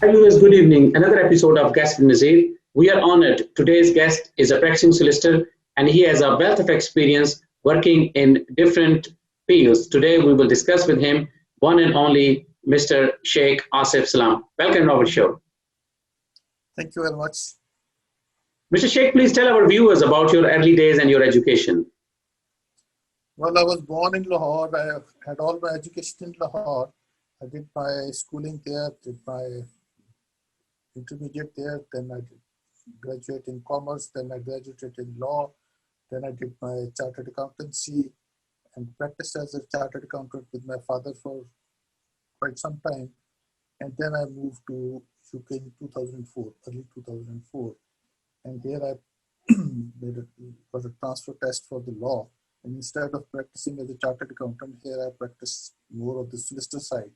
Hi viewers, good evening. Another episode of Guest with Nazir. We are honored. Today's guest is a practicing solicitor and he has a wealth of experience working in different fields. Today we will discuss with him one and only Mr. Sheikh Asif Salam. Welcome to our show. Thank you very much. Mr. Sheikh, please tell our viewers about your early days and your education. Well, I was born in Lahore. I have had all my education in Lahore. I did my schooling there, did my intermediate there, then I did graduate in commerce, then I graduated in law, then I did my chartered accountancy and practiced as a chartered accountant with my father for quite some time. And then I moved to UK in 2004, early 2004. And here I got a transfer test for the law. And instead of practicing as a chartered accountant, here I practiced more of the solicitor side.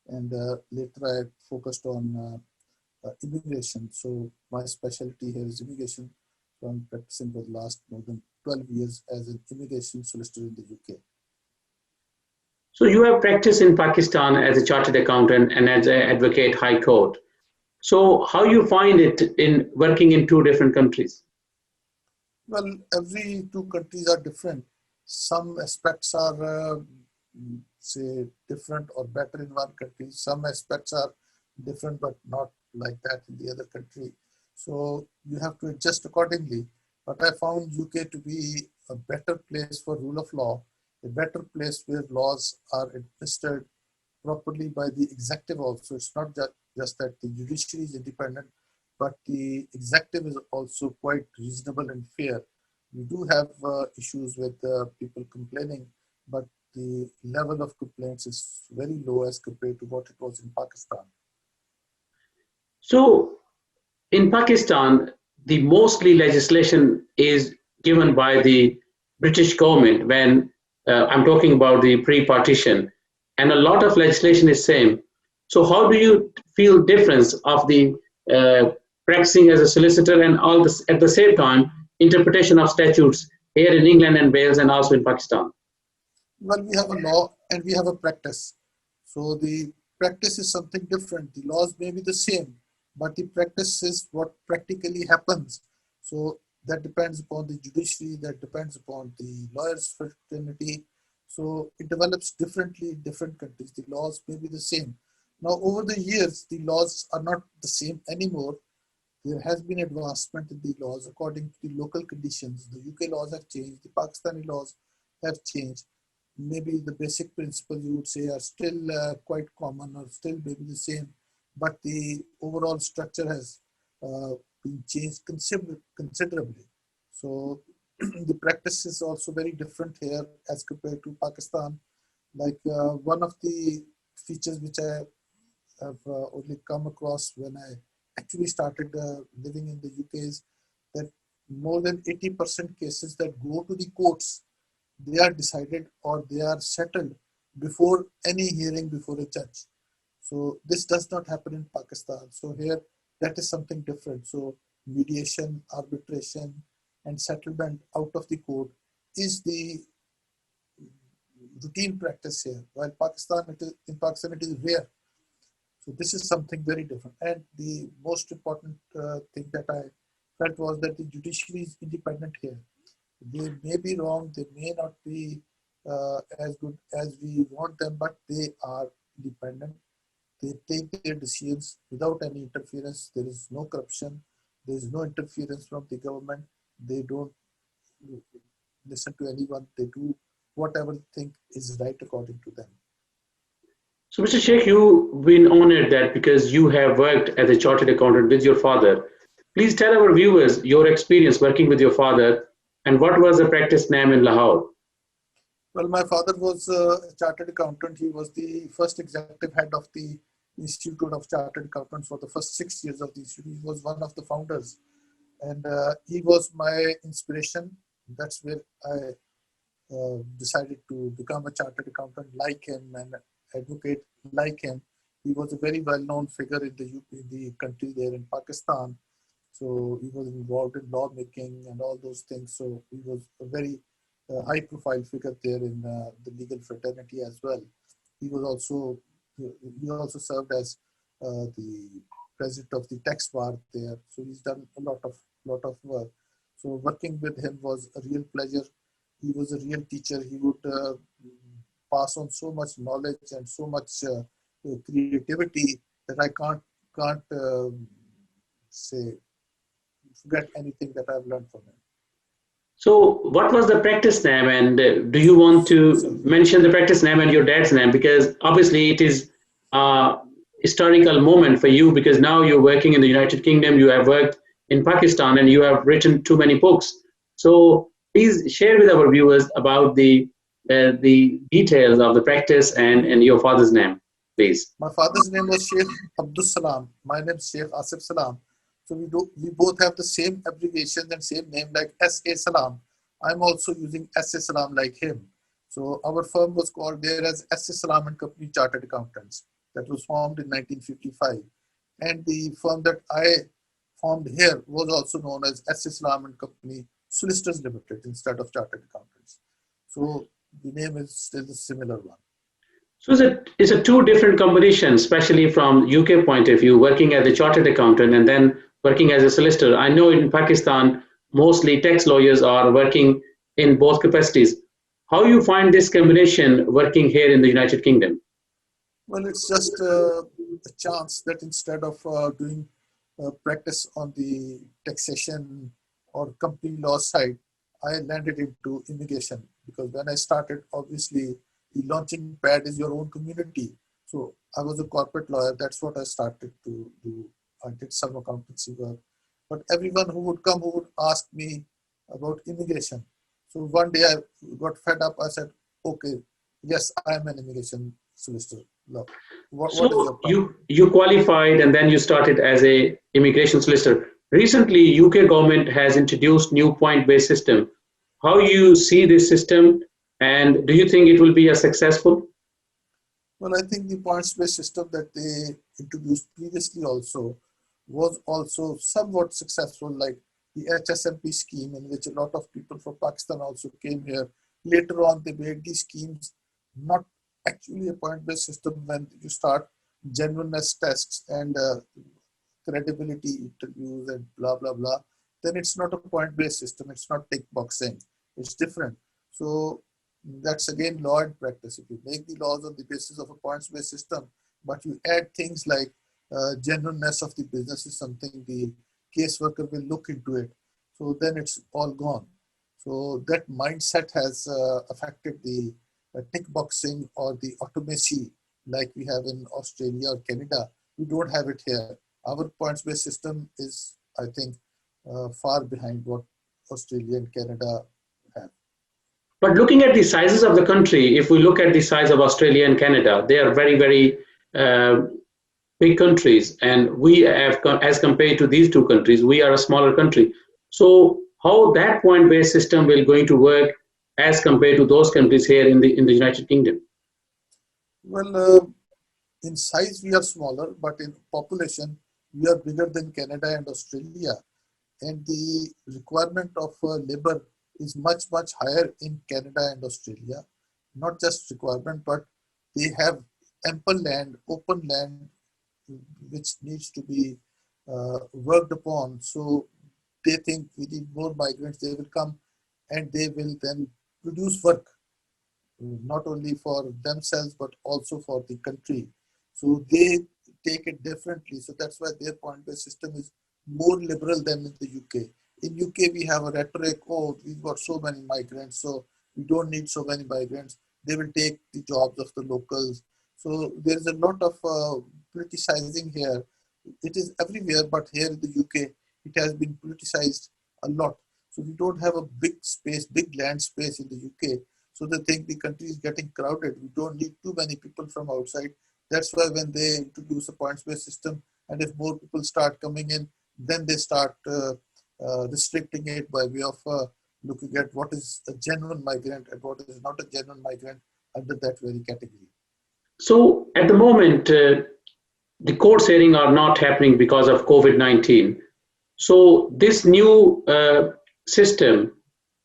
And later I focused on immigration. So my specialty here is immigration. So I'm practicing for the last more than 12 years as an immigration solicitor in the UK. So you have practiced in Pakistan as a chartered accountant and as an advocate high court. So how you find it in working in two different countries? Well, every two countries are different. Some aspects are, say, different or better in one country. Some aspects are different, but not like that in the other country. So you have to adjust accordingly. But I found UK to be a better place for rule of law, a better place where laws are administered properly by the executive also. It's not just that the judiciary is independent, but the executive is also quite reasonable and fair. We do have issues with people complaining, but the level of complaints is very low as compared to what it was in Pakistan. So in Pakistan, the mostly legislation is given by the British government when I'm talking about the pre-partition, and a lot of legislation is same. So how do you feel difference of the practicing as a solicitor and all this at the same time interpretation of statutes here in England and Wales and also in Pakistan? Well, we have a law and we have a practice. So the practice is something different. The laws may be the same, but the practice is what practically happens. So that depends upon the judiciary, that depends upon the lawyers' fraternity. So it develops differently in different countries. The laws may be the same. Now, over the years, the laws are not the same anymore. There has been advancement in the laws according to the local conditions. The UK laws have changed, the Pakistani laws have changed. Maybe the basic principles you would say are still quite common or still maybe the same, but the overall structure has been changed considerably. So the practice is also very different here as compared to Pakistan. Like one of the features which I have only come across when I actually started living in the UK is that more than 80% cases that go to the courts, they are decided or they are settled before any hearing before a judge. So this does not happen in Pakistan. So here that is something different. So mediation, arbitration, and settlement out of the court is the routine practice here. While in Pakistan it is rare. So this is something very different. And the most important thing that I felt was that the judiciary is independent here. They may be wrong, they may not be as good as we want them, but they are independent. They take their decisions without any interference. There is no corruption. There is no interference from the government. They don't listen to anyone. They do whatever they think is right according to them. So, Mr. Sheikh, you've been honored that because you have worked as a chartered accountant with your father. Please tell our viewers your experience working with your father and what was the practice name in Lahore. Well, my father was a chartered accountant. He was the first executive head of the Institute of Chartered Accountants for the first 6 years of the institute. He was one of the founders. And he was my inspiration. That's where I decided to become a chartered accountant like him and advocate like him. He was a very well-known figure in the country there in Pakistan. So he was involved in lawmaking and all those things. So he was a very high-profile figure there in the legal fraternity as well. He also served as the president of the tax bar there. So he's done a lot of work. So working with him was a real pleasure. He was a real teacher. He would pass on so much knowledge and so much creativity that I can't say forget anything that I've learned from him. So, what was the practice name, and do you want to mention the practice name and your dad's name? Because obviously, it is a historical moment for you, because now you're working in the United Kingdom, you have worked in Pakistan, and you have written too many books. So, please share with our viewers about the details of the practice and your father's name, please. My father's name was Sheikh Asif Salam. My name is Sheikh Asif Salam. So we both have the same abbreviation and same name, like S.A. Salam. I'm also using S.A. Salam like him. So our firm was called there as S.A. Salam and Company Chartered Accountants. That was formed in 1955. And the firm that I formed here was also known as S.A. Salam and Company Solicitors Limited instead of Chartered Accountants. So the name is still a similar one. So it's a two different combinations, especially from UK point of view, working as a chartered accountant and then working as a solicitor. I know in Pakistan, mostly tax lawyers are working in both capacities. How you find this combination working here in the United Kingdom? Well, it's just a chance that instead of doing practice on the taxation or company law side, I landed into immigration, because when I started, obviously, the launching pad is your own community. So I was a corporate lawyer. That's what I started to do. I did some accountancy work. But everyone who would come, who would ask me about immigration. So one day I got fed up. I said, okay, yes, I am an immigration solicitor. Look, what is your problem? You qualified and then you started as a immigration solicitor. Recently, UK government has introduced new point-based system. How you see this system, and do you think it will be a successful? Well, I think the points-based system that they introduced previously also was also somewhat successful, like the HSMP scheme, in which a lot of people from Pakistan also came here. Later on, they made these schemes not actually a point-based system. When you start genuineness tests and credibility interviews and blah, blah, blah, then it's not a point-based system. It's not tick boxing. It's different. So that's again law and practice. If you make the laws on the basis of a points-based system, but you add things like genuineness of the business is something the caseworker will look into it. So then it's all gone. So that mindset has affected the tick boxing or the automacy like we have in Australia or Canada. We don't have it here. Our points-based system is, I think, far behind what Australia and Canada have. But looking at the sizes of the country, if we look at the size of Australia and Canada, they are very, very big countries. And we have, as compared to these two countries, we are a smaller country. So how that point-based system will going to work as compared to those countries here in the United Kingdom? Well, in size we are smaller, but in population we are bigger than Canada and Australia. And the requirement of labor is much, much higher in Canada and Australia. Not just requirement, but they have ample land, open land, which needs to be worked upon. So they think we need more migrants. They will come and they will then produce work, not only for themselves, but also for the country. So they take it differently. So that's why their point-based system is more liberal than in the UK. In UK, we have a rhetoric, oh, we've got so many migrants, so we don't need so many migrants. They will take the jobs of the locals. So there's a lot of politicizing here. It is everywhere, but here in the UK, it has been politicized a lot. So we don't have a big space, big land space in the UK. So they think the country is getting crowded. We don't need too many people from outside. That's why when they introduce a points-based system, and if more people start coming in, then they start restricting it by way of looking at what is a genuine migrant and what is not a genuine migrant under that very category. So at the moment, the court hearings are not happening because of COVID-19. So this new system,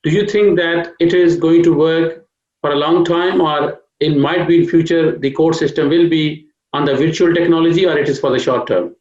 do you think that it is going to work for a long time, or it might be in future the court system will be on the virtual technology, or it is for the short term?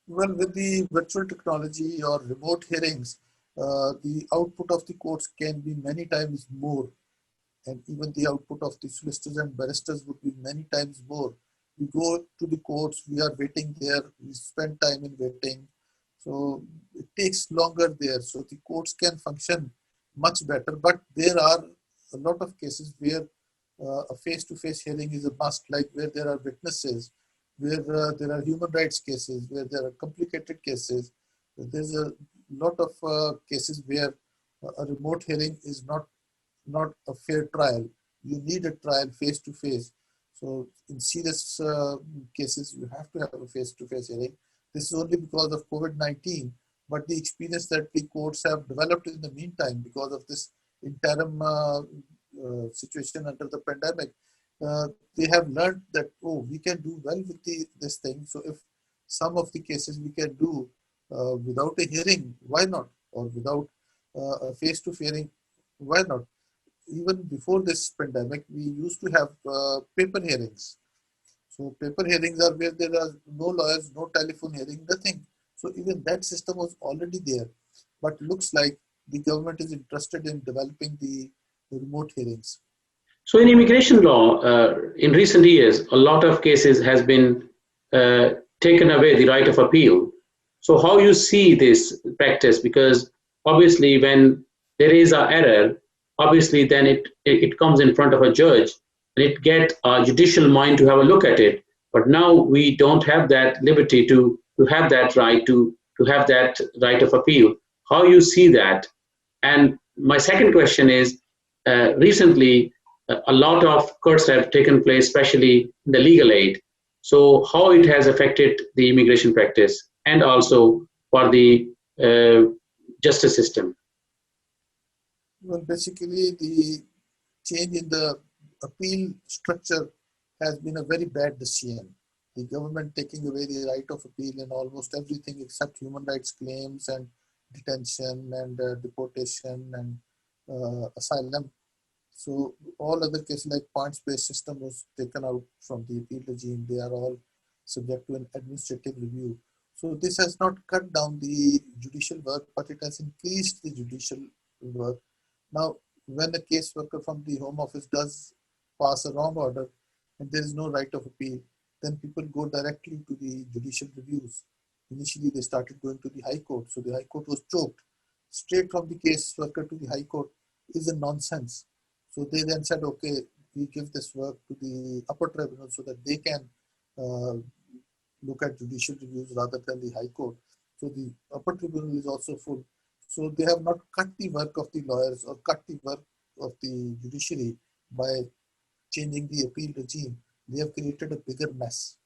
Well, with the virtual technology or remote hearings, the output of the courts can be many times more, and even the output of the solicitors and barristers would be many times more. We go to the courts, we are waiting there, we spend time in waiting, so it takes longer there. So the courts can function much better, but there are a lot of cases where a face-to-face hearing is a must, like where there are witnesses, where there are human rights cases, where there are complicated cases. There's a lot of cases where a remote hearing is not a fair trial. You need a trial face to face. So in serious cases, you have to have a face to face hearing. This is only because of COVID-19, but the experience that the courts have developed in the meantime because of this interim situation under the pandemic, they have learned that, oh, we can do well with this thing. So if some of the cases we can do without a hearing, why not? Or without a face-to-face hearing, why not? Even before this pandemic, we used to have paper hearings. So paper hearings are where there are no lawyers, no telephone hearing, nothing. So even that system was already there. But looks like the government is interested in developing the remote hearings. So in immigration law, in recent years, a lot of cases has been uh, taken away the right of appeal. So how you see this practice? Because obviously, when there is an error, obviously then it comes in front of a judge and it get a judicial mind to have a look at it. But now we don't have that liberty to have that right to have that right of appeal. How you see that? And my second question is, recently, a lot of cuts have taken place, especially in the legal aid. So how it has affected the immigration practice and also for the uh, justice system. Well, basically, the change in the appeal structure has been a very bad decision. The government taking away the right of appeal in almost everything except human rights claims and detention and deportation and asylum. So all other cases like points-based system was taken out from the appeal regime. They are all subject to an administrative review. So this has not cut down the judicial work, but it has increased the judicial work. Now, when a caseworker from the Home Office does pass a wrong order and there is no right of appeal, then people go directly to the judicial reviews. Initially, they started going to the High Court. So the High Court was choked. Straight from the caseworker to the High Court is a nonsense. So they then said, okay, we give this work to the upper tribunal so that they can uh, look at judicial reviews rather than the High Court. So the upper tribunal is also full. So they have not cut the work of the lawyers or cut the work of the judiciary by changing the appeal regime. They have created a bigger mess.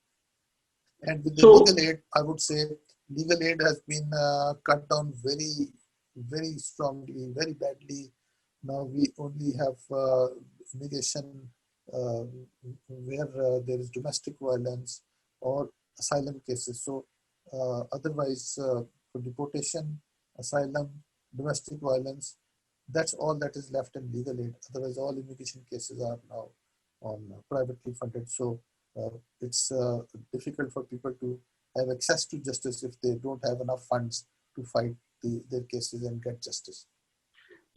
And with the So, legal aid, I would say legal aid has been cut down very, very strongly, very badly. Now we only have immigration uh, where there is domestic violence or asylum cases. So otherwise, for deportation, asylum, domestic violence, that's all that is left in legal aid. Otherwise, all immigration cases are now on privately funded. So it's difficult for people to have access to justice if they don't have enough funds to fight their cases and get justice.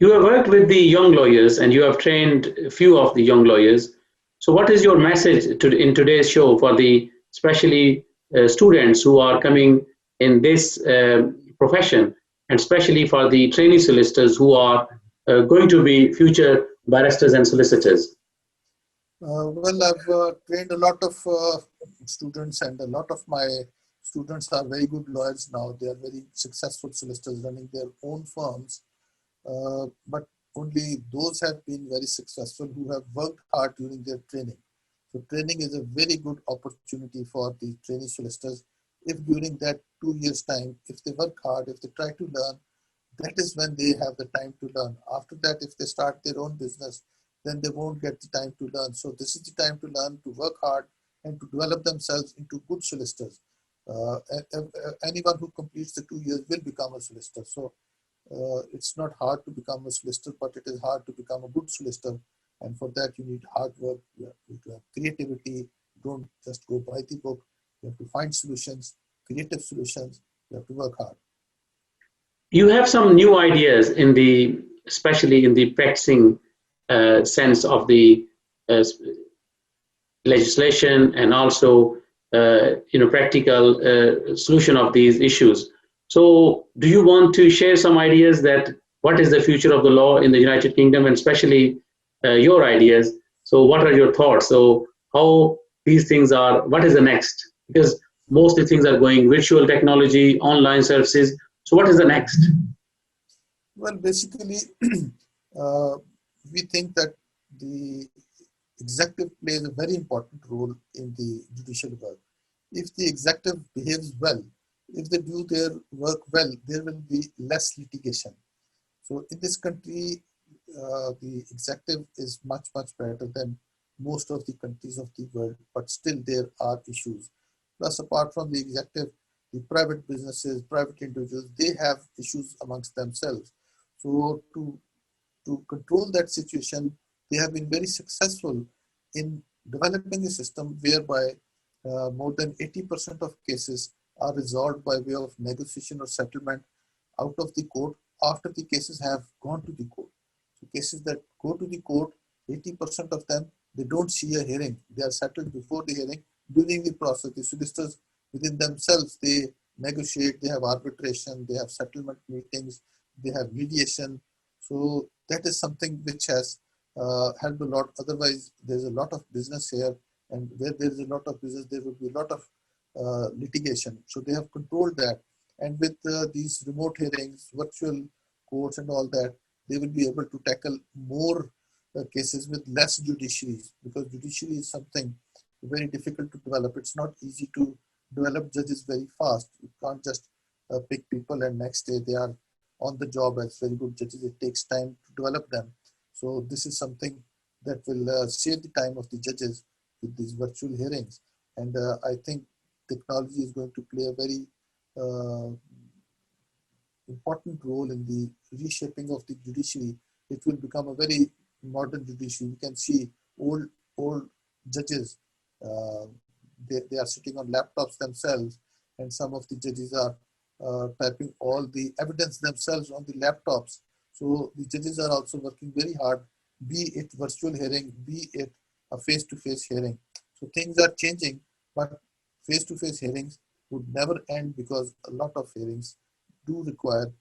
you have worked with the young lawyers and you have trained a few of the young lawyers. So what is your message in today's show for the especially students who are coming in this profession, and especially for the trainee solicitors who are going to be future barristers and solicitors? Well, I've trained a lot of students, and a lot of my students are very good lawyers now. They are very successful solicitors running their own firms. But only those have been very successful who have worked hard during their training. So training is a very good opportunity for the trainee solicitors. If during that 2 years time, if they work hard, if they try to learn, that is when they have the time to learn. After that, if they start their own business, then they won't get the time to learn. So this is the time to learn, to work hard, and to develop themselves into good solicitors. Anyone who completes the 2 years will become a solicitor. So it's not hard to become a solicitor, but it is hard to become a good solicitor. And for that, you need hard work, you have to have creativity. Don't just go by the book. You have to find solutions. creative solutions, you have to work hard. You have some new ideas in the, especially in the practicing sense of the uh, legislation and also practical solution of these issues. So do you want to share some ideas that what is the future of the law in the United Kingdom, and especially your ideas? So what are your thoughts? So how these things are, what is the next? Because most of the things are going virtual technology, online services. So what is the next? Well, basically, uh, we think that the executive plays a very important role in the judicial work. If the executive behaves well, if they do their work well, there will be less litigation. So in this country, the executive is much, much better than most of the countries of the world, but still there are issues. Plus, apart from the executive, the private businesses, private individuals, they have issues amongst themselves. So to control that situation, they have been very successful in developing a system whereby more than 80% of cases are resolved by way of negotiation or settlement out of the court after the cases have gone to the court. So cases that go to the court, 80% of them, they don't see a hearing. They are settled before the hearing. During the process, the solicitors within themselves, they negotiate, they have arbitration, they have settlement meetings, they have mediation. So that is something which has helped a lot. Otherwise, there's a lot of business here, and where there is a lot of business, there will be a lot of litigation. So they have controlled that. And with these remote hearings, virtual courts and all that, they will be able to tackle more cases with less judiciaries, because judiciary is something very difficult to develop. It's not easy to develop judges very fast. You can't just pick people and next day they are on the job as very good judges. It takes time to develop them. So this is something that will save the time of the judges with these virtual hearings. And I think technology is going to play a very uh, important role in the reshaping of the judiciary. It will become a very modern judiciary. You can see old judges, uh, they are sitting on laptops themselves, and some of the judges are typing all the evidence themselves on the laptops. So the judges are also working very hard, be it virtual hearing, be it a face-to-face hearing. So things are changing, but face-to-face hearings would never end, because a lot of hearings do require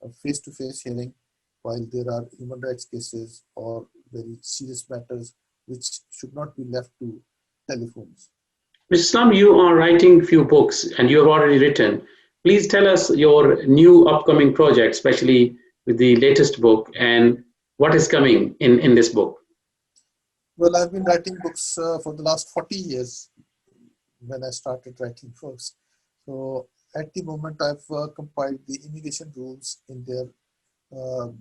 a face-to-face hearing, while there are human rights cases or very serious matters which should not be left to telephones. Mr. Islam, you are writing few books and you have already written. Please tell us your new upcoming project, especially with the latest book, and what is coming in this book. Well, I've been writing books for the last 40 years when I started writing books. So at the moment, I've compiled the immigration rules in their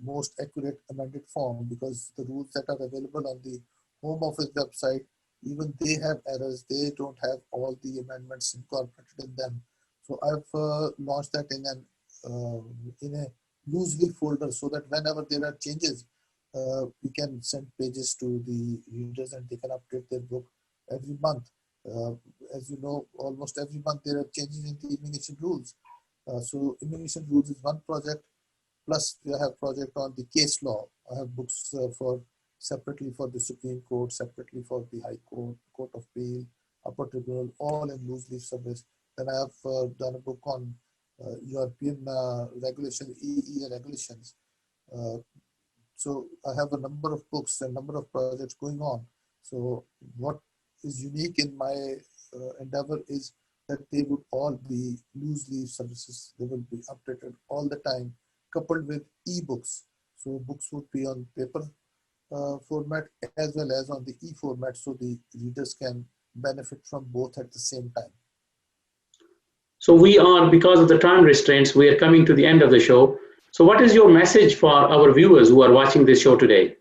most accurate amended form, because the rules that are available on the Home Office website, even they have errors. They don't have all the amendments incorporated in them. So I've launched that in a loose leaf folder, so that whenever there are changes, we can send pages to the readers and they can update their book every month. Uh, as you know, almost every month there are changes in the immigration rules. So immigration rules is one project. Plus, I have project on the case law. I have books for separately for the Supreme Court, separately for the High Court, Court of Appeal, Upper Tribunal, all in loose leaf service. Then I have done a book on European regulation, EE regulations. Uh, so I have a number of books and number of projects going on. So what is unique in my endeavor is that they would all be loose leaf services. They will be updated all the time, coupled with e-books. So books would be on paper format as well as on the e-format, so the readers can benefit from both at the same time. So we are, because of the time restraints, we are coming to the end of the show. So what is your message for our viewers who are watching this show today?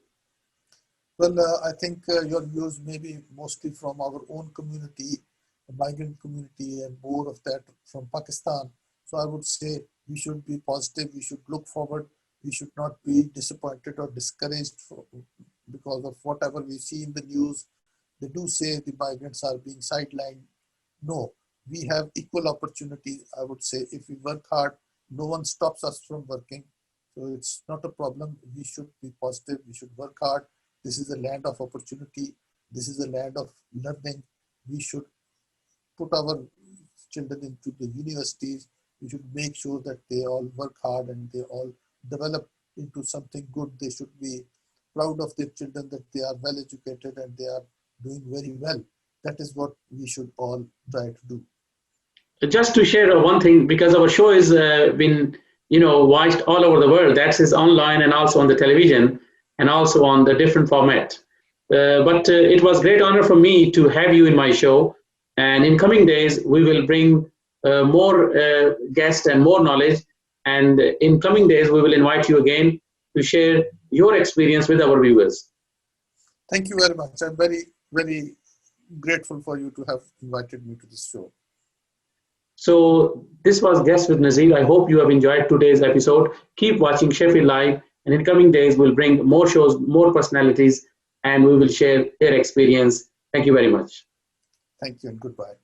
Well, I think your views may be mostly from our own community, the migrant community, and more of that from Pakistan. So I would say we should be positive, we should look forward, we should not be disappointed or discouraged because of whatever we see in the news. They do say the migrants are being sidelined. No, we have equal opportunity. I would say if we work hard, no one stops us from working. So it's not a problem. We should be positive. We should work hard. This is a land of opportunity. This is a land of learning. We should put our children into the universities. We should make sure that they all work hard and they all develop into something good. They should be proud of their children that they are well educated and they are doing very well. That is what we should all try to do. Just to share one thing, because our show has been, watched all over the world. That is online and also on the television and also on the different format. But it was great honor for me to have you in my show. And in coming days, we will bring more guests and more knowledge. And in coming days, we will invite you again to share your experience with our viewers. Thank you very much. I'm very, very grateful for you to have invited me to this show. So this was Guest with Nazir. I hope you have enjoyed today's episode. Keep watching Sheffield Live, and in coming days we'll bring more shows, more personalities, and we will share their experience. Thank you very much. Thank you and goodbye.